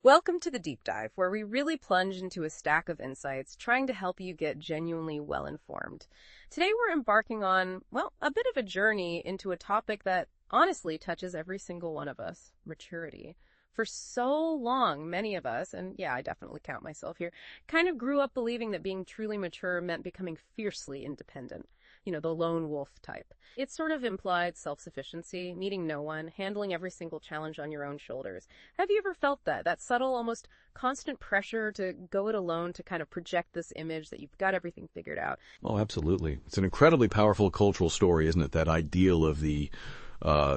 Welcome to the Deep Dive, where we really plunge into a stack of insights, trying to help you get genuinely well-informed. Today we're embarking on, well, a bit of a journey into a topic that honestly touches every single one of us: maturity. For so long, many of us, and yeah, I definitely count myself here, kind of grew up believing that being truly mature meant becoming fiercely independent. The lone wolf type. It sort of implied self-sufficiency, needing no one, handling every single challenge on your own shoulders. Have you ever felt that? That subtle, almost constant pressure to go it alone, to kind of project this image that you've got everything figured out? Oh, absolutely. It's an incredibly powerful cultural story, isn't it? That ideal of the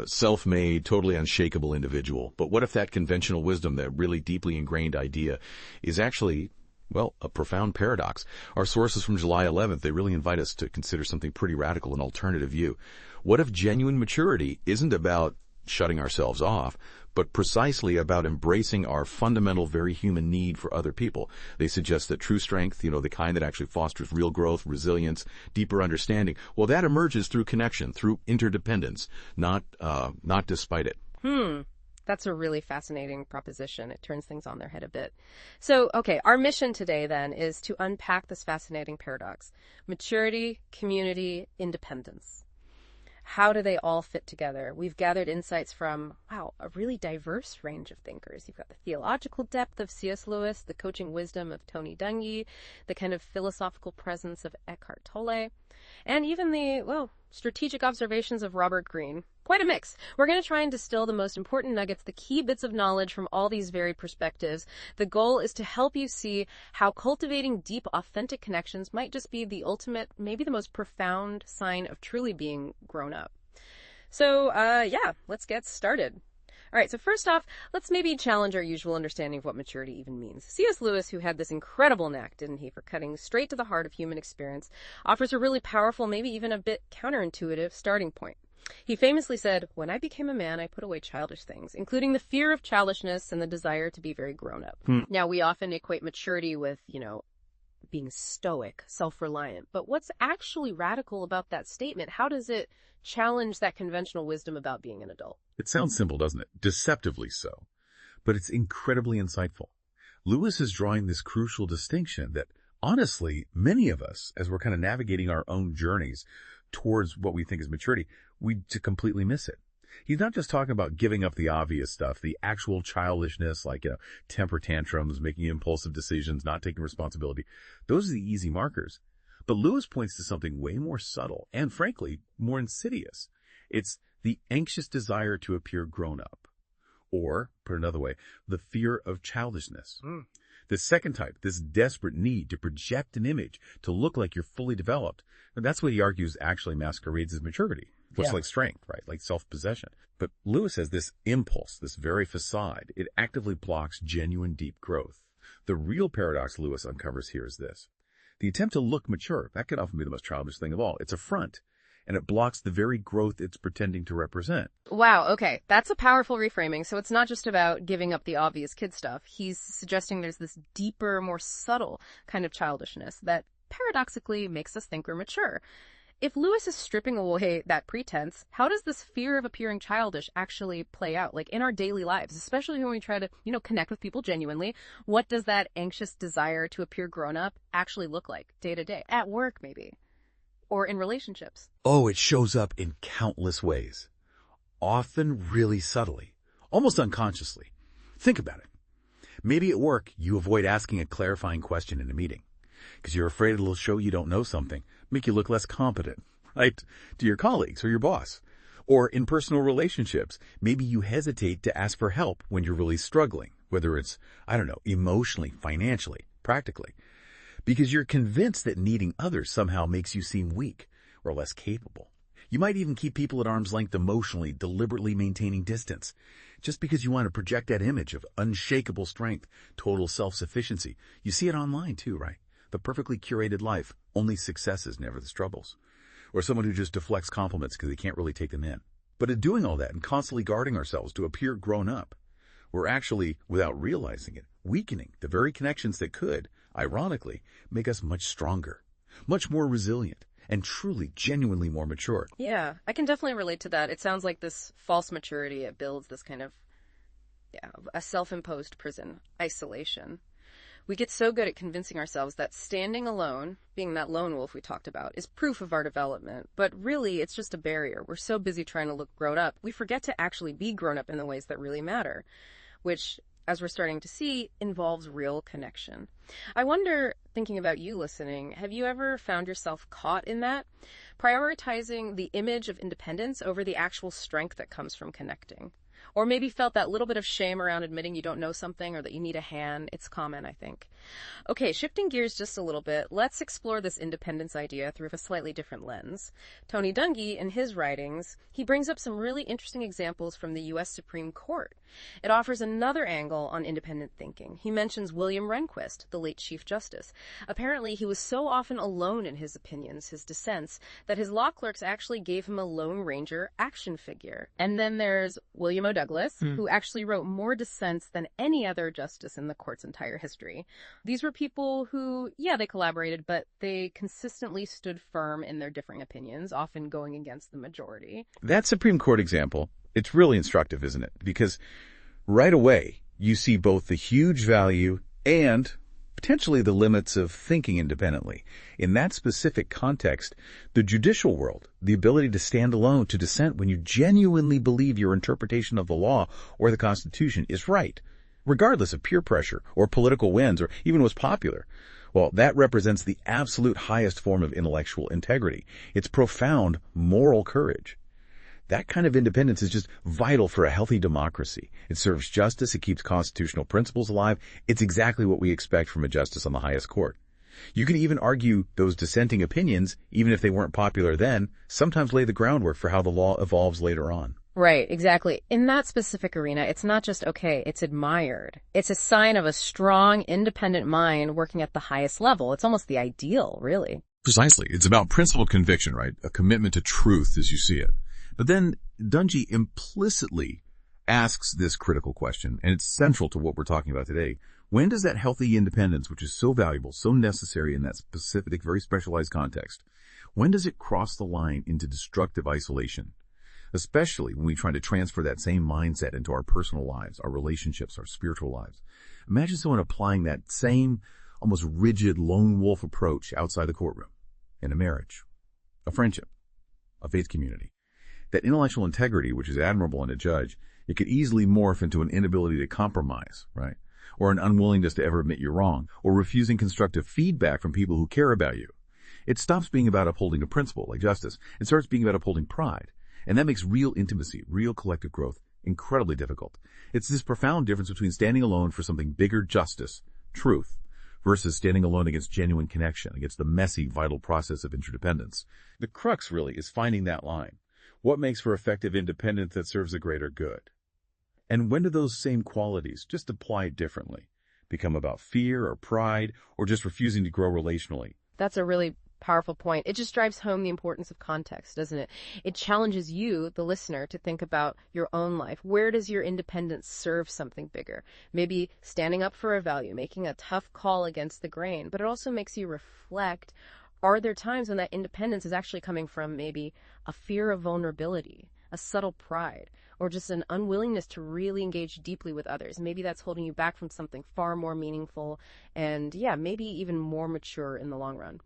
self-made, totally unshakable individual. But what if that conventional wisdom, that really deeply ingrained idea, is actually, well, a profound paradox? Our sources from July 11th, they really invite us to consider something pretty radical, an alternative view. What if genuine maturity isn't about shutting ourselves off, but precisely about embracing our fundamental, very human need for other people? They suggest that true strength, the kind that actually fosters real growth, resilience, deeper understanding, well, that emerges through connection, through interdependence, not despite it. That's a really fascinating proposition. It turns things on their head a bit. So, okay, our mission today then is to unpack this fascinating paradox: maturity, community, independence. How do they all fit together? We've gathered insights from, wow, a really diverse range of thinkers. You've got the theological depth of C.S. Lewis, the coaching wisdom of Tony Dungy, the kind of philosophical presence of Eckhart Tolle, and even the, well, strategic observations of Robert Greene. Quite a mix. We're going to try and distill the most important nuggets, the key bits of knowledge from all these varied perspectives. The goal is to help you see how cultivating deep, authentic connections might just be the ultimate, maybe the most profound sign of truly being grown up. So, let's get started. All right, so first off, let's maybe challenge our usual understanding of what maturity even means. C.S. Lewis, who had this incredible knack, didn't he, for cutting straight to the heart of human experience, offers a really powerful, maybe even a bit counterintuitive starting point. He famously said, "When I became a man, I put away childish things, including the fear of childishness and the desire to be very grown up." Now, we often equate maturity with, being stoic, self-reliant. But what's actually radical about that statement? How does it challenge that conventional wisdom about being an adult? It sounds simple, doesn't it? Deceptively so. But it's incredibly insightful. Lewis is drawing this crucial distinction that, honestly, many of us, as we're kind of navigating our own journeys towards what we think is maturity, we completely miss it. He's not just talking about giving up the obvious stuff, the actual childishness, like, temper tantrums, making impulsive decisions, not taking responsibility. Those are the easy markers. But Lewis points to something way more subtle and, frankly, more insidious. It's the anxious desire to appear grown up. Or, put another way, the fear of childishness. The second type, this desperate need to project an image, to look like you're fully developed. And that's what he argues actually masquerades as maturity. Looks like strength, right? Like self-possession. But Lewis has this impulse, this very facade. It actively blocks genuine deep growth. The real paradox Lewis uncovers here is this: the attempt to look mature, that can often be the most childish thing of all. It's a front, and it blocks the very growth it's pretending to represent. Wow, okay. That's a powerful reframing. So it's not just about giving up the obvious kid stuff. He's suggesting there's this deeper, more subtle kind of childishness that paradoxically makes us think we're mature. If Lewis is stripping away that pretense, how does this fear of appearing childish actually play out, like in our daily lives, especially when we try to, connect with people genuinely? What does that anxious desire to appear grown up actually look like day to day? At work, maybe. Or in relationships? Oh, it shows up in countless ways. Often really subtly, almost unconsciously. Think about it. Maybe at work, you avoid asking a clarifying question in a meeting because you're afraid it'll show you don't know something, make you look less competent, right? To your colleagues or your boss. Or in personal relationships, maybe you hesitate to ask for help when you're really struggling, whether it's, emotionally, financially, practically, because you're convinced that needing others somehow makes you seem weak or less capable. You might even keep people at arm's length emotionally, deliberately maintaining distance, just because you want to project that image of unshakable strength, total self-sufficiency. You see it online too, right? The perfectly curated life, only successes, never the struggles. Or someone who just deflects compliments because they can't really take them in. But in doing all that and constantly guarding ourselves to appear grown up, we're actually, without realizing it, weakening the very connections that could, ironically, make us much stronger, much more resilient, and truly, genuinely more mature. Yeah, I can definitely relate to that. It sounds like this false maturity, it builds this kind of Yeah, a self-imposed prison, isolation. We get so good at convincing ourselves that standing alone, being that lone wolf we talked about, is proof of our development. But really, it's just a barrier. We're so busy trying to look grown up, we forget to actually be grown up in the ways that really matter, which, as we're starting to see, involves real connection. I wonder, thinking about you listening, have you ever found yourself caught in that? Prioritizing the image of independence over the actual strength that comes from connecting? Or maybe felt that little bit of shame around admitting you don't know something or that you need a hand. It's common, I think. Okay, shifting gears just a little bit, let's explore this independence idea through a slightly different lens. Tony Dungy, in his writings, he brings up some really interesting examples from the U.S. Supreme Court. It offers another angle on independent thinking. He mentions William Rehnquist, the late Chief Justice. Apparently, he was so often alone in his opinions, his dissents, that his law clerks actually gave him a Lone Ranger action figure. And then there's William O. Douglas, who actually wrote more dissents than any other justice in the court's entire history. These were people who, yeah, they collaborated, but they consistently stood firm in their differing opinions, often going against the majority. That Supreme Court example, it's really instructive, isn't it? Because right away, you see both the huge value and potentially the limits of thinking independently. In that specific context, the judicial world, the ability to stand alone, to dissent when you genuinely believe your interpretation of the law or the Constitution is right, regardless of peer pressure or political winds or even what's popular. Well, that represents the absolute highest form of intellectual integrity. It's profound moral courage. That kind of independence is just vital for a healthy democracy. It serves justice. It keeps constitutional principles alive. It's exactly what we expect from a justice on the highest court. You can even argue those dissenting opinions, even if they weren't popular then, sometimes lay the groundwork for how the law evolves later on. Right, exactly. In that specific arena, it's not just okay, it's admired. It's a sign of a strong, independent mind working at the highest level. It's almost the ideal, really. Precisely. It's about principled conviction, right? A commitment to truth as you see it. But then Dungy implicitly asks this critical question, and it's central to what we're talking about today. When does that healthy independence, which is so valuable, so necessary in that specific, very specialized context, when does it cross the line into destructive isolation? Especially when we try to transfer that same mindset into our personal lives, our relationships, our spiritual lives. Imagine someone applying that same almost rigid lone wolf approach outside the courtroom, in a marriage, a friendship, a faith community. That intellectual integrity, which is admirable in a judge, it could easily morph into an inability to compromise, right? Or an unwillingness to ever admit you're wrong, or refusing constructive feedback from people who care about you. It stops being about upholding a principle like justice and starts being about upholding pride. And that makes real intimacy, real collective growth, incredibly difficult. It's this profound difference between standing alone for something bigger, justice, truth, versus standing alone against genuine connection, against the messy, vital process of interdependence. The crux, really, is finding that line. What makes for effective independence that serves the greater good? And when do those same qualities, just applied differently, become about fear or pride or just refusing to grow relationally? That's a really powerful point. It just drives home the importance of context, doesn't it? It challenges you, the listener, to think about your own life. Where does your independence serve something bigger? Maybe standing up for a value, making a tough call against the grain, but it also makes you reflect. Are there times when that independence is actually coming from maybe a fear of vulnerability, a subtle pride, or just an unwillingness to really engage deeply with others? Maybe that's holding you back from something far more meaningful and, yeah, maybe even more mature in the long run.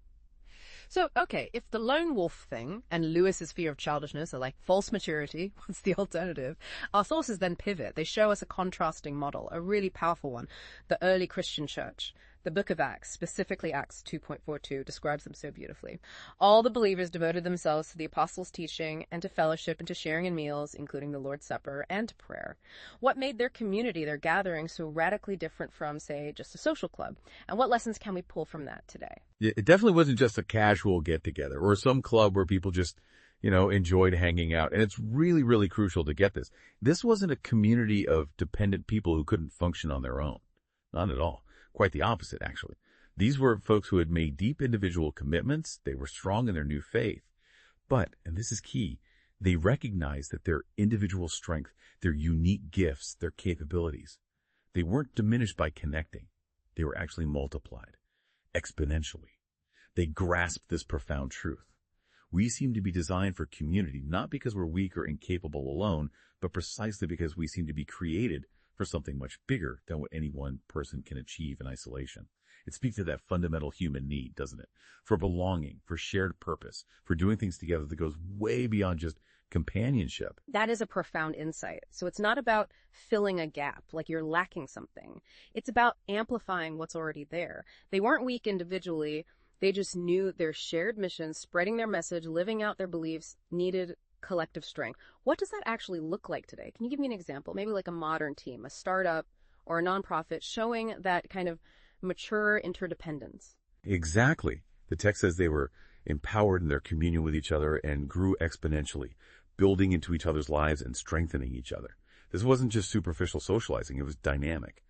So, okay, if the lone wolf thing and Lewis's fear of childishness are like false maturity, what's the alternative? Our sources then pivot. They show us a contrasting model, a really powerful one, the early Christian church. The book of Acts, specifically Acts 2.42, describes them so beautifully. All the believers devoted themselves to the apostles' teaching and to fellowship and to sharing in meals, including the Lord's Supper, and to prayer. What made their community, their gathering, so radically different from, say, just a social club? And what lessons can we pull from that today? Yeah, it definitely wasn't just a casual get-together or some club where people just, enjoyed hanging out. And it's really, really crucial to get this. This wasn't a community of dependent people who couldn't function on their own. Not at all. Quite the opposite, actually. These were folks who had made deep individual commitments. They were strong in their new faith. But, and this is key, they recognized that their individual strength, their unique gifts, their capabilities, they weren't diminished by connecting. They were actually multiplied exponentially. They grasped this profound truth. We seem to be designed for community, not because we're weak or incapable alone, but precisely because we seem to be created for something much bigger than what any one person can achieve in isolation. It speaks to that fundamental human need, doesn't it? For belonging, for shared purpose, for doing things together that goes way beyond just companionship. That is a profound insight. So it's not about filling a gap, like you're lacking something. It's about amplifying what's already there. They weren't weak individually. They just knew their shared mission, spreading their message, living out their beliefs, needed collective strength. What does that actually look like today? Can you give me an example? Maybe like a modern team, a startup, or a nonprofit showing that kind of mature interdependence. Exactly. The text says they were empowered in their communion with each other and grew exponentially, building into each other's lives and strengthening each other. This wasn't just superficial socializing. It was dynamic,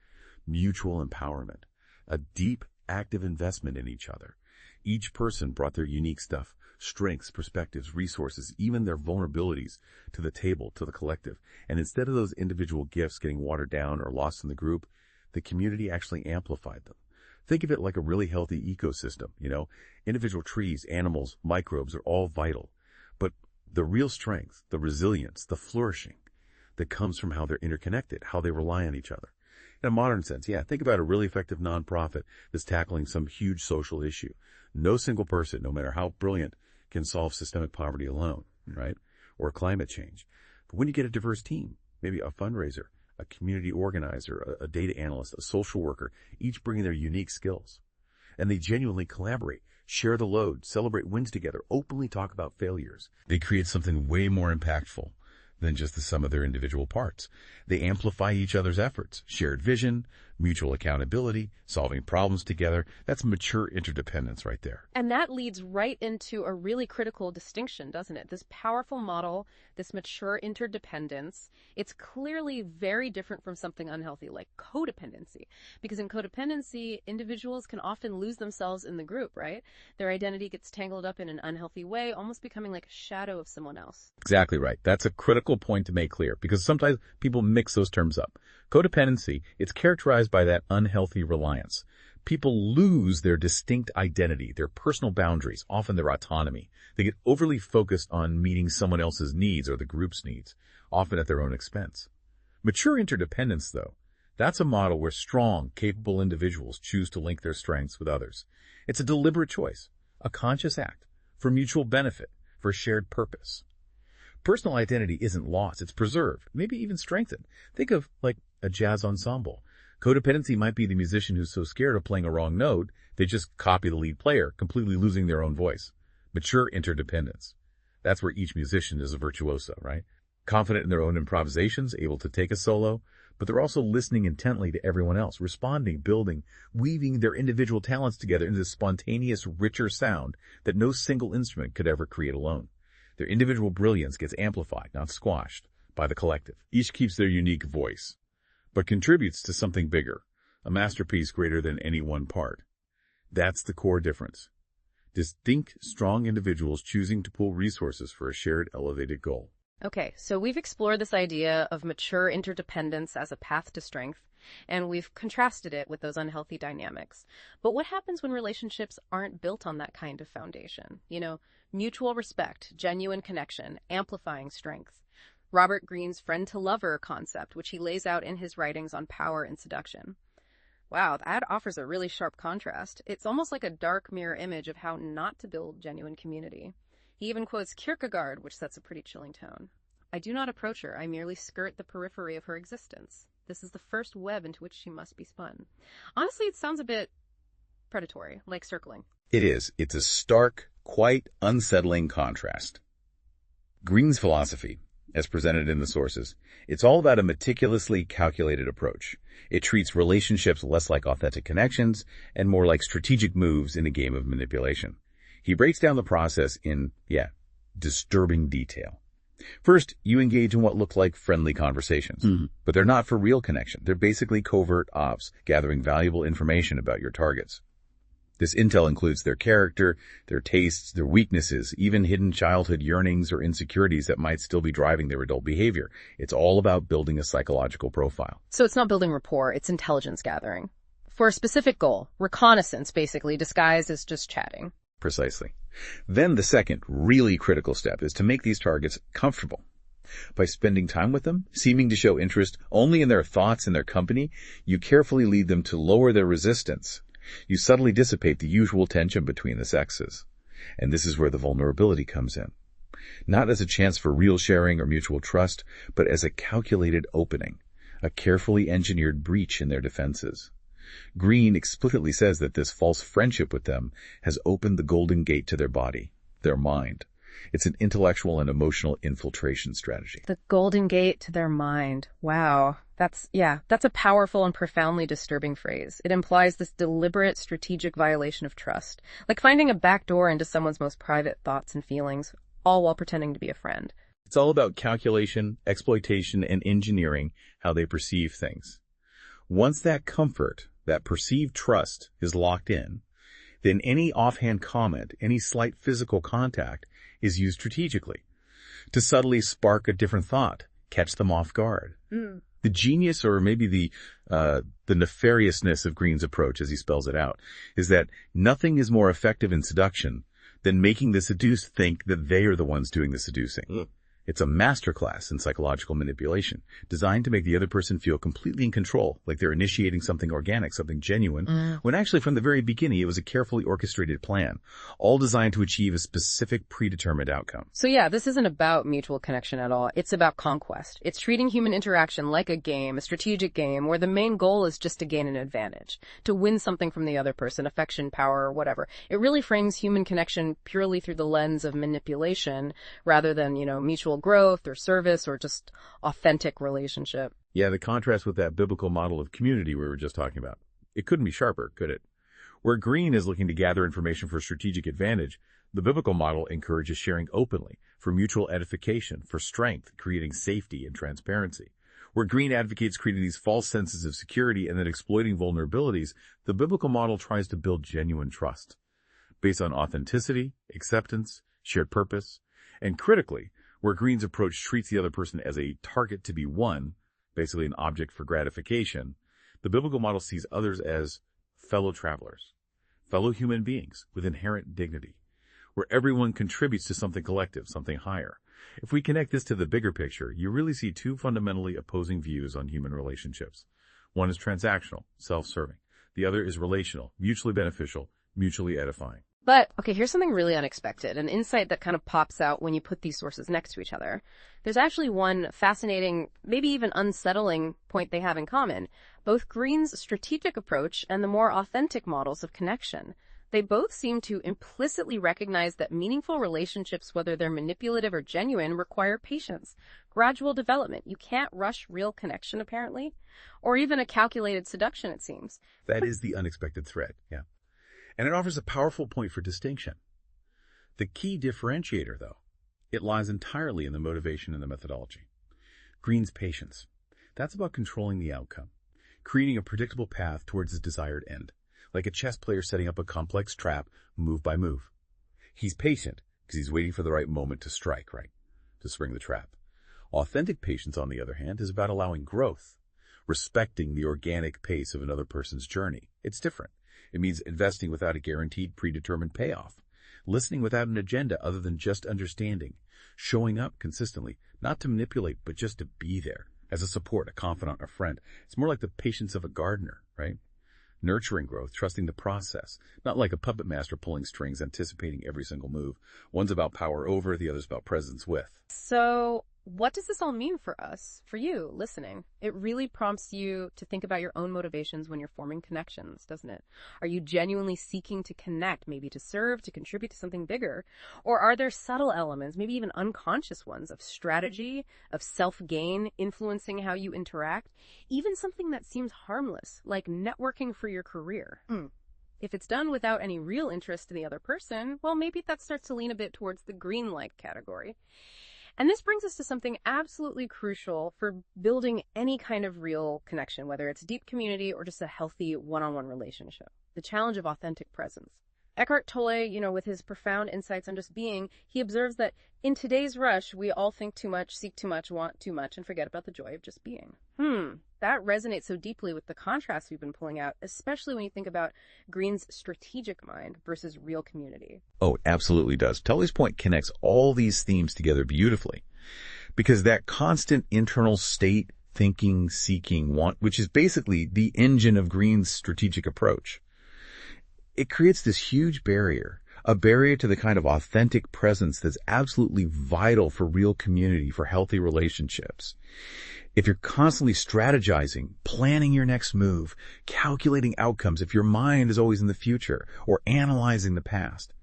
mutual empowerment, a deep, active investment in each other. Each person brought their unique stuff, strengths, perspectives, resources, even their vulnerabilities to the table, to the collective. And instead of those individual gifts getting watered down or lost in the group, the community actually amplified them. Think of it like a really healthy ecosystem, Individual trees, animals, microbes are all vital. But the real strength, the resilience, the flourishing that comes from how they're interconnected, how they rely on each other. In a modern sense, think about a really effective nonprofit that's tackling some huge social issue. No single person, no matter how brilliant, can solve systemic poverty alone, right? Or climate change. But when you get a diverse team, maybe a fundraiser, a community organizer, a data analyst, a social worker, each bringing their unique skills, and they genuinely collaborate, share the load, celebrate wins together, openly talk about failures, they create something way more impactful than just the sum of their individual parts. They amplify each other's efforts, shared vision, mutual accountability, solving problems together. That's mature interdependence right there. And that leads right into a really critical distinction, doesn't it? This powerful model, this mature interdependence, it's clearly very different from something unhealthy like codependency. Because in codependency, individuals can often lose themselves in the group, right? Their identity gets tangled up in an unhealthy way, almost becoming like a shadow of someone else. Exactly right. That's a critical point to make clear, because sometimes people mix those terms up. Codependency, it's characterized by that unhealthy reliance. People lose their distinct identity, their personal boundaries, often their autonomy. They get overly focused on meeting someone else's needs or the group's needs, often at their own expense. Mature interdependence, though, that's a model where strong, capable individuals choose to link their strengths with others. It's a deliberate choice, a conscious act, for mutual benefit, for shared purpose. Personal identity isn't lost, it's preserved, maybe even strengthened. Think of like a jazz ensemble. Codependency might be the musician who's so scared of playing a wrong note, they just copy the lead player, completely losing their own voice. Mature interdependence. That's where each musician is a virtuoso, right? Confident in their own improvisations, able to take a solo, but they're also listening intently to everyone else, responding, building, weaving their individual talents together into this spontaneous, richer sound that no single instrument could ever create alone. Their individual brilliance gets amplified, not squashed, by the collective. Each keeps their unique voice, but contributes to something bigger, a masterpiece greater than any one part. That's the core difference. Distinct, strong individuals choosing to pool resources for a shared, elevated goal. Okay, so we've explored this idea of mature interdependence as a path to strength, and we've contrasted it with those unhealthy dynamics. But what happens when relationships aren't built on that kind of foundation? Mutual respect, genuine connection, amplifying strength. Robert Greene's friend-to-lover concept, which he lays out in his writings on power and seduction. Wow, that offers a really sharp contrast. It's almost like a dark mirror image of how not to build genuine community. He even quotes Kierkegaard, which sets a pretty chilling tone. I do not approach her, I merely skirt the periphery of her existence. This is the first web into which she must be spun. Honestly, it sounds a bit predatory, like circling. It is. It's a stark, quite unsettling contrast. Greene's philosophy, as presented in the sources, it's all about a meticulously calculated approach. It treats relationships less like authentic connections and more like strategic moves in a game of manipulation. He breaks down the process in, disturbing detail. First, you engage in what look like friendly conversations, but they're not for real connection. They're basically covert ops, gathering valuable information about your targets. This intel includes their character, their tastes, their weaknesses, even hidden childhood yearnings or insecurities that might still be driving their adult behavior. It's all about building a psychological profile. So it's not building rapport, it's intelligence gathering. For a specific goal, reconnaissance basically, disguised as just chatting. Precisely. Then the second, really critical step is to make these targets comfortable. By spending time with them, seeming to show interest only in their thoughts and their company, you carefully lead them to lower their resistance. You subtly dissipate the usual tension between the sexes. And this is where the vulnerability comes in. Not as a chance for real sharing or mutual trust, but as a calculated opening, a carefully engineered breach in their defenses. Green explicitly says that this false friendship with them has opened the golden gate to their body, their mind. It's an intellectual and emotional infiltration strategy. The golden gate to their mind. Wow. That's a powerful and profoundly disturbing phrase. It implies this deliberate, strategic violation of trust, like finding a back door into someone's most private thoughts and feelings, all while pretending to be a friend. It's all about calculation, exploitation, and engineering how they perceive things. Once that comfort, that perceived trust, is locked in, then any offhand comment, any slight physical contact is used strategically to subtly spark a different thought, catch them off guard. The genius, or maybe the nefariousness of Green's approach, as he spells it out, is that nothing is more effective in seduction than making the seduced think that they are the ones doing the seducing. It's a masterclass in psychological manipulation, designed to make the other person feel completely in control, like they're initiating something organic, something genuine, when actually from the very beginning it was a carefully orchestrated plan, all designed to achieve a specific predetermined outcome. So yeah, this isn't about mutual connection at all. It's about conquest. It's treating human interaction like a game, a strategic game, where the main goal is just to gain an advantage, to win something from the other person, affection, power, or whatever. It really frames human connection purely through the lens of manipulation, rather than, mutual growth or service or just authentic relationship. Yeah, the contrast with that biblical model of community we were just talking about. It couldn't be sharper, could it? Where Green is looking to gather information for strategic advantage, the biblical model encourages sharing openly for mutual edification, for strength, creating safety and transparency. Where Green advocates creating these false senses of security and then exploiting vulnerabilities, the biblical model tries to build genuine trust based on authenticity, acceptance, shared purpose, and critically, where Green's approach treats the other person as a target to be won, basically an object for gratification, the biblical model sees others as fellow travelers, fellow human beings with inherent dignity, where everyone contributes to something collective, something higher. If we connect this to the bigger picture, you really see two fundamentally opposing views on human relationships. One is transactional, self-serving. The other is relational, mutually beneficial, mutually edifying. But, okay, here's something really unexpected, an insight that kind of pops out when you put these sources next to each other. There's actually one fascinating, maybe even unsettling point they have in common. Both Green's strategic approach and the more authentic models of connection. They both seem to implicitly recognize that meaningful relationships, whether they're manipulative or genuine, require patience, gradual development. You can't rush real connection, apparently, or even a calculated seduction, it seems. That is the unexpected thread, yeah. And it offers a powerful point for distinction. The key differentiator, though, it lies entirely in the motivation and the methodology. Green's patience. That's about controlling the outcome, creating a predictable path towards his desired end, like a chess player setting up a complex trap move by move. He's patient because he's waiting for the right moment to strike, right? To spring the trap. Authentic patience, on the other hand, is about allowing growth, respecting the organic pace of another person's journey. It's different. It means investing without a guaranteed predetermined payoff, listening without an agenda other than just understanding, showing up consistently, not to manipulate, but just to be there as a support, a confidant, a friend. It's more like the patience of a gardener, right? Nurturing growth, trusting the process, not like a puppet master pulling strings, anticipating every single move. One's about power over, the other's about presence with. So what does this all mean for us, for you, listening? It really prompts you to think about your own motivations when you're forming connections, doesn't it? Are you genuinely seeking to connect, maybe to serve, to contribute to something bigger? Or are there subtle elements, maybe even unconscious ones, of strategy, of self-gain influencing how you interact? Even something that seems harmless, like networking for your career. If it's done without any real interest in the other person, well, maybe that starts to lean a bit towards the green-like category. And this brings us to something absolutely crucial for building any kind of real connection, whether it's deep community or just a healthy one-on-one relationship. The challenge of authentic presence. Eckhart Tolle, with his profound insights on just being, he observes that in today's rush, we all think too much, seek too much, want too much, and forget about the joy of just being. That resonates so deeply with the contrast we've been pulling out, especially when you think about Green's strategic mind versus real community. Oh, it absolutely does. Tully's point connects all these themes together beautifully, because that constant internal state, thinking, seeking, want, which is basically the engine of Green's strategic approach, it creates this huge barrier, a barrier to the kind of authentic presence that's absolutely vital for real community, for healthy relationships. If you're constantly strategizing, planning your next move, calculating outcomes, if your mind is always in the future or analyzing the past,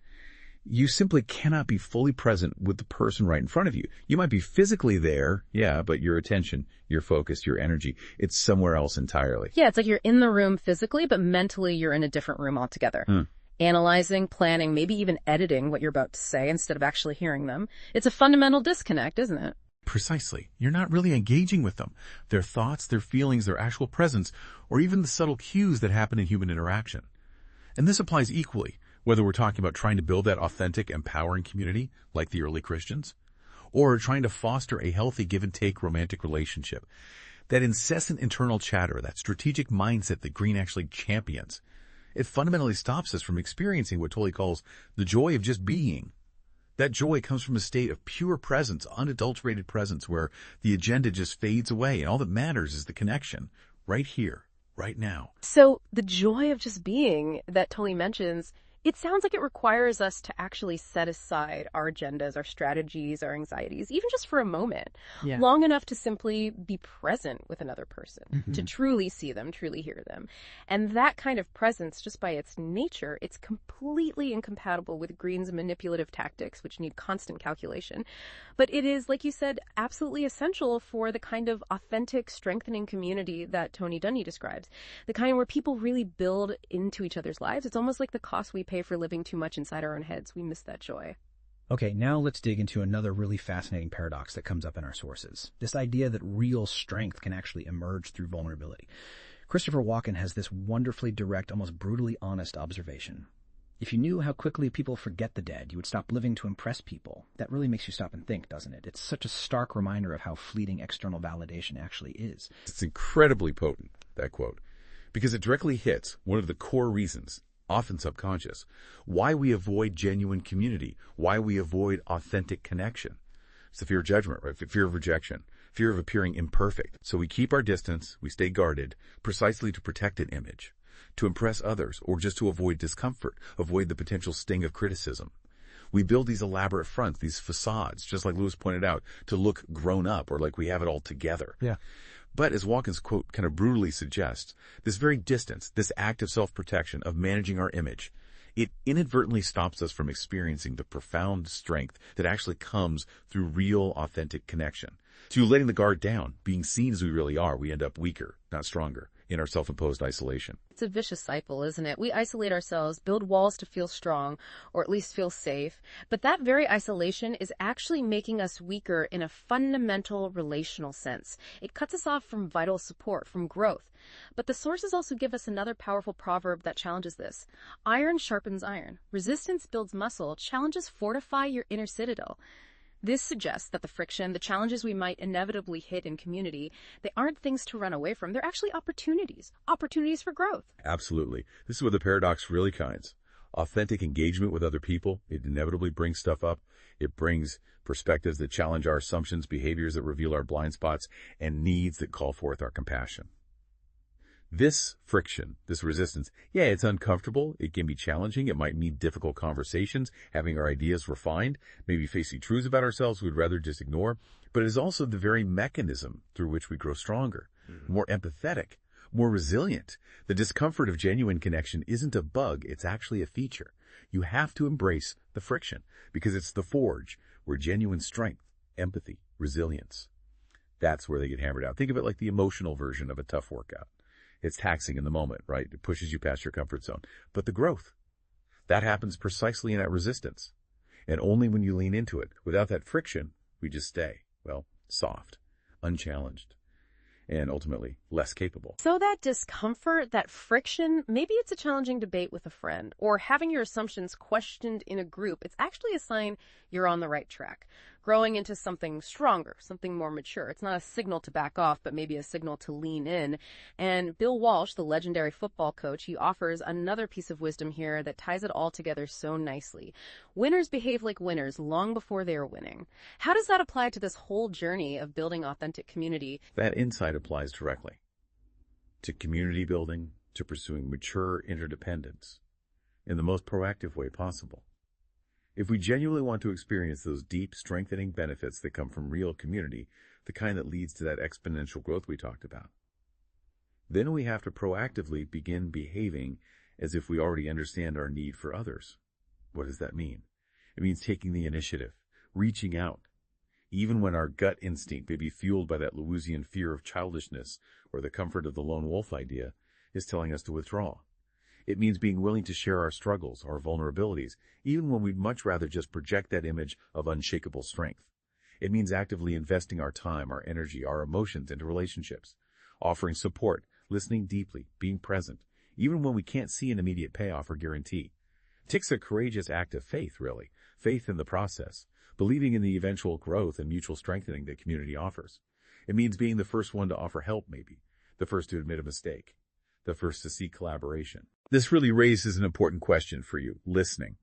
you simply cannot be fully present with the person right in front of you. You might be physically there, yeah, but your attention, your focus, your energy, it's somewhere else entirely. Yeah, it's like you're in the room physically, but mentally you're in a different room altogether. Analyzing, planning, maybe even editing what you're about to say instead of actually hearing them. It's a fundamental disconnect, isn't it? Precisely. You're not really engaging with them. Their thoughts, their feelings, their actual presence, or even the subtle cues that happen in human interaction. And this applies equally, whether we're talking about trying to build that authentic, empowering community, like the early Christians, or trying to foster a healthy give-and-take romantic relationship. That incessant internal chatter, that strategic mindset that Green actually champions, it fundamentally stops us from experiencing what Tolle calls the joy of just being. That joy comes from a state of pure presence, unadulterated presence, where the agenda just fades away, and all that matters is the connection, right here, right now. So the joy of just being that Tolle mentions, it sounds like it requires us to actually set aside our agendas, our strategies, our anxieties, even just for a moment, long enough to simply be present with another person, to truly see them, truly hear them. And that kind of presence, just by its nature, it's completely incompatible with Green's manipulative tactics, which need constant calculation. But it is, like you said, absolutely essential for the kind of authentic, strengthening community that Tony Dungy describes, the kind where people really build into each other's lives. It's almost like the cost we pay for living too much inside our own heads. We miss that joy. Okay, now let's dig into another really fascinating paradox that comes up in our sources. This idea that real strength can actually emerge through vulnerability. Christopher Walken has this wonderfully direct, almost brutally honest observation. If you knew how quickly people forget the dead, you would stop living to impress people. That really makes you stop and think, doesn't it? It's such a stark reminder of how fleeting external validation actually is. It's incredibly potent, that quote, because it directly hits one of the core reasons, often subconscious, why we avoid genuine community, why we avoid authentic connection. It's the fear of judgment, right? Fear of rejection, fear of appearing imperfect. So we keep our distance, we stay guarded, precisely to protect an image, to impress others, or just to avoid discomfort, avoid the potential sting of criticism. We build these elaborate fronts, these facades, just like Lewis pointed out, to look grown up or like we have it all together. Yeah. But as Walken's quote kind of brutally suggests, this very distance, this act of self-protection, of managing our image, it inadvertently stops us from experiencing the profound strength that actually comes through real, authentic connection. Through letting the guard down, being seen as we really are, we end up weaker, not stronger, in our self-imposed isolation. It's a vicious cycle, isn't it? We isolate ourselves, build walls to feel strong, or at least feel safe. But that very isolation is actually making us weaker in a fundamental relational sense. It cuts us off from vital support, from growth. But the sources also give us another powerful proverb that challenges this. Iron sharpens iron. Resistance builds muscle. Challenges fortify your inner citadel. This suggests that the friction, the challenges we might inevitably hit in community, they aren't things to run away from. They're actually opportunities for growth. Absolutely. This is where the paradox really shines. Authentic engagement with other people, it inevitably brings stuff up. It brings perspectives that challenge our assumptions, behaviors that reveal our blind spots, and needs that call forth our compassion. This friction, this resistance, yeah, it's uncomfortable. It can be challenging. It might mean difficult conversations, having our ideas refined, maybe facing truths about ourselves we'd rather just ignore. But it is also the very mechanism through which we grow stronger, more empathetic, more resilient. The discomfort of genuine connection isn't a bug. It's actually a feature. You have to embrace the friction because it's the forge where genuine strength, empathy, resilience, that's where they get hammered out. Think of it like the emotional version of a tough workout. It's taxing in the moment, right? It pushes you past your comfort zone. But the growth, that happens precisely in that resistance. And only when you lean into it. Without that friction, we just stay, well, soft, unchallenged. and ultimately less capable. So that discomfort, that friction, maybe it's a challenging debate with a friend, or having your assumptions questioned in a group. It's actually a sign you're on the right track, growing into something stronger, something more mature. It's not a signal to back off, but maybe a signal to lean in. And Bill Walsh, the legendary football coach, he offers another piece of wisdom here that ties it all together so nicely. Winners behave like winners long before they are winning. How does that apply to this whole journey of building authentic community? That insight applies directly to community building, to pursuing mature interdependence in the most proactive way possible. If we genuinely want to experience those deep, strengthening benefits that come from real community, the kind that leads to that exponential growth we talked about, then we have to proactively begin behaving as if we already understand our need for others. What does that mean? It means taking the initiative, reaching out, even when our gut instinct may be fueled by that Lewisian fear of childishness or the comfort of the lone wolf idea is telling us to withdraw. It means being willing to share our struggles, our vulnerabilities, even when we'd much rather just project that image of unshakable strength. It means actively investing our time, our energy, our emotions into relationships, offering support, listening deeply, being present, even when we can't see an immediate payoff or guarantee. It takes a courageous act of faith, really, faith in the process, believing in the eventual growth and mutual strengthening that community offers. It means being the first one to offer help, maybe, the first to admit a mistake, the first to seek collaboration. This really raises an important question for you, listening.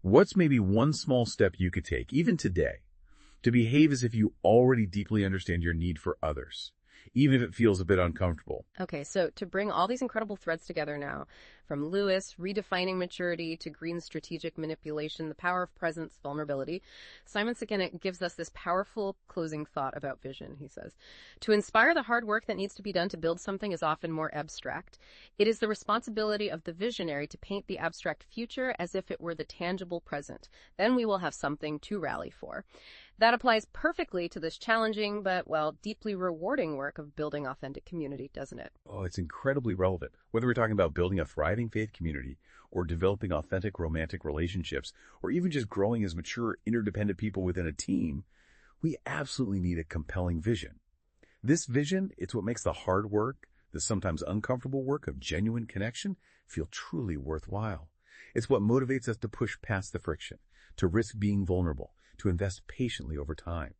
What's maybe one small step you could take, even today, to behave as if you already deeply understand your need for others, even if it feels a bit uncomfortable? Okay, so to bring all these incredible threads together now, from Lewis, redefining maturity, to Green's strategic manipulation, the power of presence, vulnerability, Simon Sinek gives us this powerful closing thought about vision. He says, to inspire the hard work that needs to be done to build something is often more abstract. It is the responsibility of the visionary to paint the abstract future as if it were the tangible present. Then we will have something to rally for. That applies perfectly to this challenging but, well, deeply rewarding work of building authentic community, doesn't it? Oh, it's incredibly relevant. Whether we're talking about building a thriving faith community or developing authentic romantic relationships or even just growing as mature, interdependent people within a team, we absolutely need a compelling vision. This vision, it's what makes the hard work, the sometimes uncomfortable work of genuine connection, feel truly worthwhile. It's what motivates us to push past the friction, to risk being vulnerable, to invest patiently over time.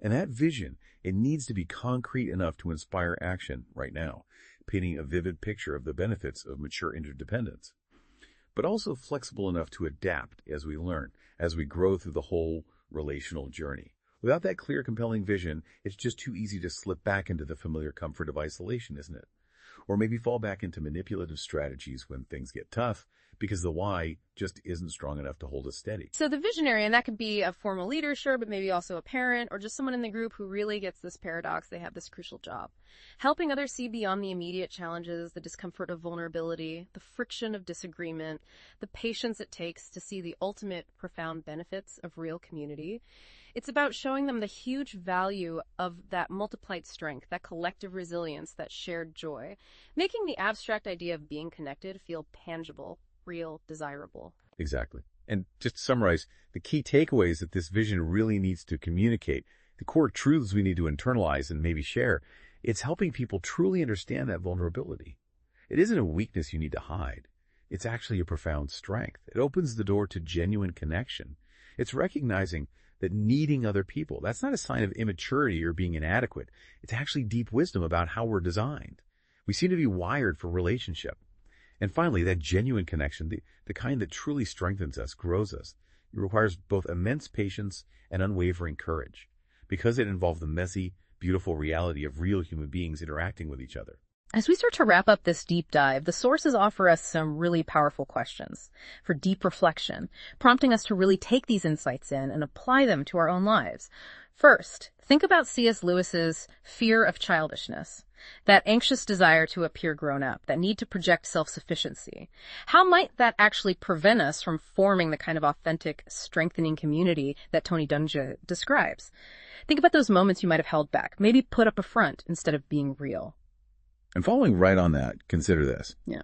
And that vision, it needs to be concrete enough to inspire action right now, painting a vivid picture of the benefits of mature interdependence, but also flexible enough to adapt as we learn, as we grow through the whole relational journey. Without that clear, compelling vision, it's just too easy to slip back into the familiar comfort of isolation, isn't it? Or maybe fall back into manipulative strategies when things get tough, because the why just isn't strong enough to hold us steady. So the visionary, and that could be a formal leader, sure, but maybe also a parent or just someone in the group who really gets this paradox. They have this crucial job. Helping others see beyond the immediate challenges, the discomfort of vulnerability, the friction of disagreement, the patience it takes to see the ultimate profound benefits of real community. It's about showing them the huge value of that multiplied strength, that collective resilience, that shared joy, making the abstract idea of being connected feel tangible, real, desirable. Exactly. And just to summarize, the key takeaways that this vision really needs to communicate, the core truths we need to internalize and maybe share, it's helping people truly understand that vulnerability. It isn't a weakness you need to hide. It's actually a profound strength. It opens the door to genuine connection. It's recognizing that needing other people, that's not a sign of immaturity or being inadequate. It's actually deep wisdom about how we're designed. We seem to be wired for relationship. And finally, that genuine connection, the kind that truly strengthens us, grows us, it requires both immense patience and unwavering courage, because it involves the messy, beautiful reality of real human beings interacting with each other. As we start to wrap up this deep dive, the sources offer us some really powerful questions for deep reflection, prompting us to really take these insights in and apply them to our own lives. First, think about C.S. Lewis's fear of childishness, that anxious desire to appear grown up, that need to project self-sufficiency. How might that actually prevent us from forming the kind of authentic, strengthening community that Tony Dungy describes? Think about those moments you might have held back, maybe put up a front instead of being real. And following right on that, consider this. Yeah.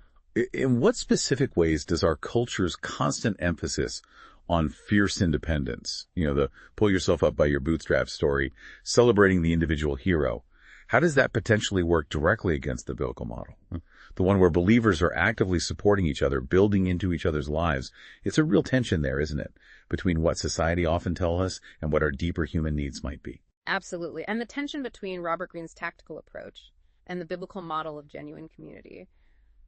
In what specific ways does our culture's constant emphasis on fierce independence, the pull yourself up by your bootstraps story, celebrating the individual hero, How does that potentially work directly against the biblical model? The one where believers are actively supporting each other, building into each other's lives. It's a real tension there, isn't it? Between what society often tells us and what our deeper human needs might be. Absolutely. And the tension between Robert Greene's tactical approach and the biblical model of genuine community,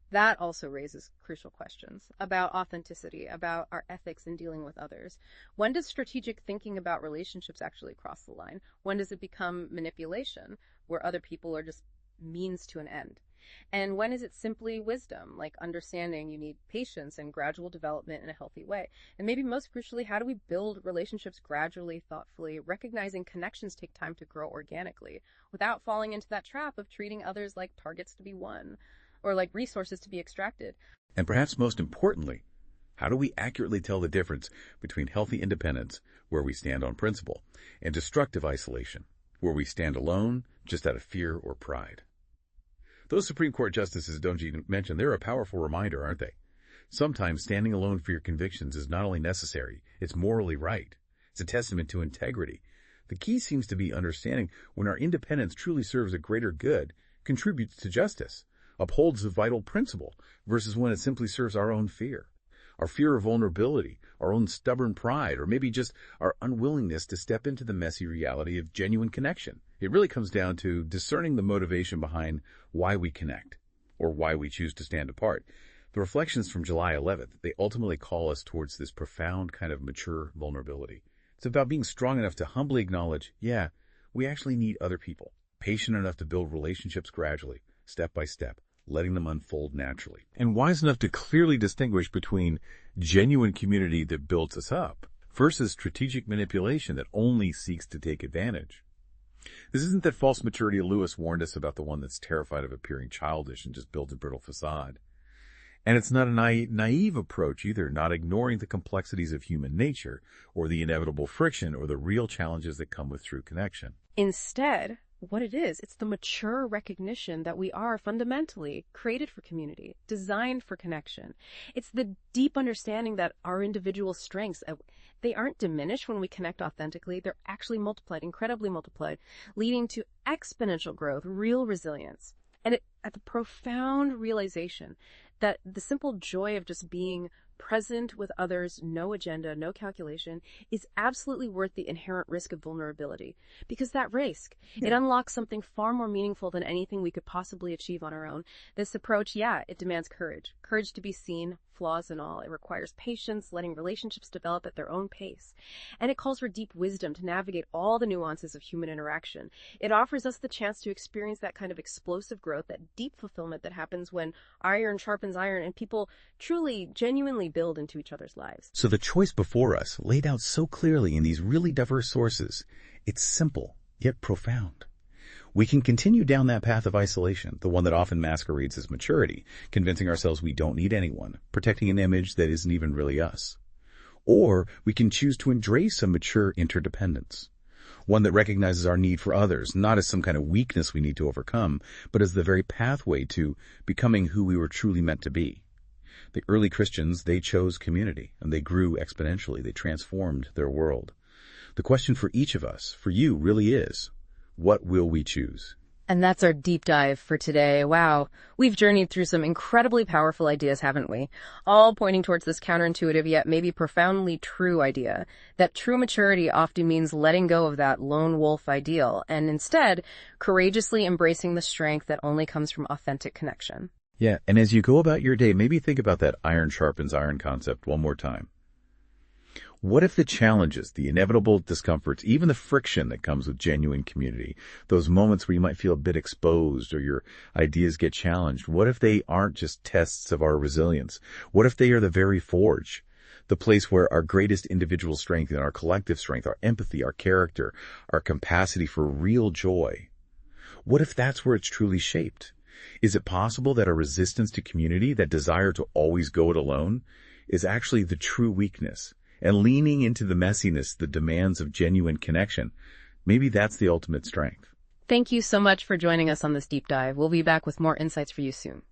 that also raises crucial questions about authenticity, about our ethics in dealing with others. When does strategic thinking about relationships actually cross the line? When does it become manipulation, where other people are just means to an end? And when is it simply wisdom, like understanding you need patience and gradual development in a healthy way? And maybe most crucially, how do we build relationships gradually, thoughtfully, recognizing connections take time to grow organically, without falling into that trap of treating others like targets to be won, or like resources to be extracted? And perhaps most importantly, how do we accurately tell the difference between healthy independence, where we stand on principle, and destructive isolation, where we stand alone just out of fear or pride? Those Supreme Court justices Donji mentioned, they're a powerful reminder, aren't they? Sometimes standing alone for your convictions is not only necessary, it's morally right. It's a testament to integrity. The key seems to be understanding when our independence truly serves a greater good, contributes to justice, upholds a vital principle, versus when it simply serves our own fear. Our fear of vulnerability, our own stubborn pride, or maybe just our unwillingness to step into the messy reality of genuine connection. It really comes down to discerning the motivation behind why we connect, or why we choose to stand apart. The reflections from July 11th, they ultimately call us towards this profound kind of mature vulnerability. It's about being strong enough to humbly acknowledge, yeah, we actually need other people, patient enough to build relationships gradually, step by step, letting them unfold naturally. And wise enough to clearly distinguish between genuine community that builds us up versus strategic manipulation that only seeks to take advantage. This isn't that false maturity Lewis warned us about, the one that's terrified of appearing childish and just builds a brittle facade. And it's not a naive approach either, not ignoring the complexities of human nature or the inevitable friction or the real challenges that come with true connection. Instead, what it is, it's the mature recognition that we are fundamentally created for community, designed for connection. It's the deep understanding that our individual strengths, they aren't diminished when we connect authentically. They're actually multiplied, incredibly multiplied, leading to exponential growth, real resilience. And at the profound realization that the simple joy of just being present with others, no agenda, no calculation, is absolutely worth the inherent risk of vulnerability. Because that risk, it unlocks something far more meaningful than anything we could possibly achieve on our own. This approach, it demands courage. Courage to be seen, flaws and all. It requires patience, letting relationships develop at their own pace. And it calls for deep wisdom to navigate all the nuances of human interaction. It offers us the chance to experience that kind of explosive growth, that deep fulfillment that happens when iron sharpens iron and people truly, genuinely build into each other's lives. So the choice before us, laid out so clearly in these really diverse sources, it's simple, yet profound. We can continue down that path of isolation, the one that often masquerades as maturity, convincing ourselves we don't need anyone, protecting an image that isn't even really us. Or we can choose to embrace a mature interdependence, one that recognizes our need for others, not as some kind of weakness we need to overcome, but as the very pathway to becoming who we were truly meant to be. The early Christians, they chose community, and they grew exponentially. They transformed their world. The question for each of us, for you, really is, what will we choose? And that's our deep dive for today. Wow. We've journeyed through some incredibly powerful ideas, haven't we? All pointing towards this counterintuitive yet maybe profoundly true idea that true maturity often means letting go of that lone wolf ideal and instead courageously embracing the strength that only comes from authentic connection. Yeah, and as you go about your day, maybe think about that iron sharpens iron concept one more time. What if the challenges, the inevitable discomforts, even the friction that comes with genuine community, those moments where you might feel a bit exposed or your ideas get challenged, what if they aren't just tests of our resilience? What if they are the very forge, the place where our greatest individual strength and our collective strength, our empathy, our character, our capacity for real joy? What if that's where it's truly shaped? Is it possible that a resistance to community, that desire to always go it alone, is actually the true weakness? And leaning into the messiness, the demands of genuine connection, maybe that's the ultimate strength. Thank you so much for joining us on this deep dive. We'll be back with more insights for you soon.